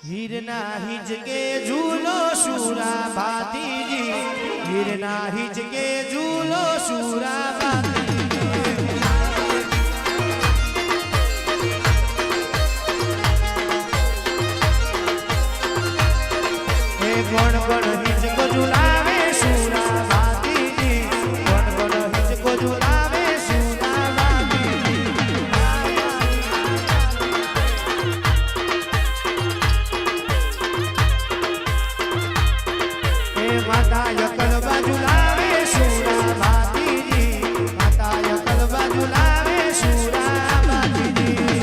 હીરના હિચકે ઝૂલો શુરા ભાતીજી, હીરના હિચકે ઝૂલો શુરા ભાતીજી. એ કોણ કોણ હિચકો ઝુલાવે શુરા ભાતીજી, કોણ કોણ હિચકો ઝુલાવે શુરા ભાતીજી. માતા યકલ બાજુ લાવે શુરા ભાતીજી, માતા યકલ બાજુ લાવે શુરા ભાતીજી.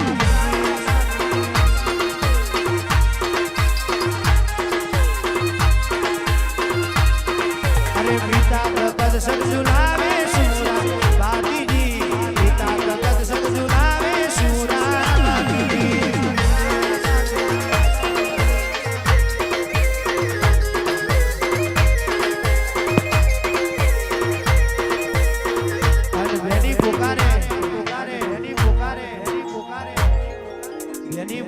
અરે પિતા પ્રગટ સગજુ લાવે શુરા ભાતીજી, પિતા પ્રગટ સગજુ લાવે શુરા ભાતીજી.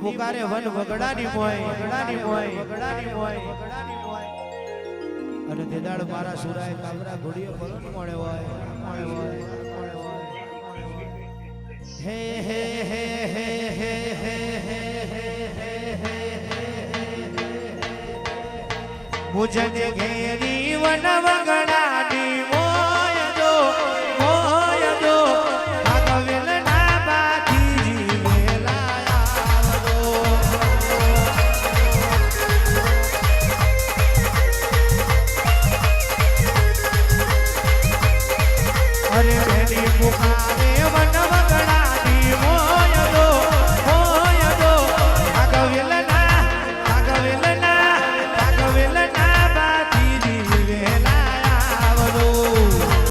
પુકારે વન વગડાની મોય, વગડાની મોય, વગડાની મોય, વગડાની મોય. અને તેદાળ મારા સુરાય કાબરા ઘોડીએ પલન મળે હોય, મળે હોય, મળે હોય. હે હે હે હે હે હે હે હે મુજને ઘેરી વન વગડા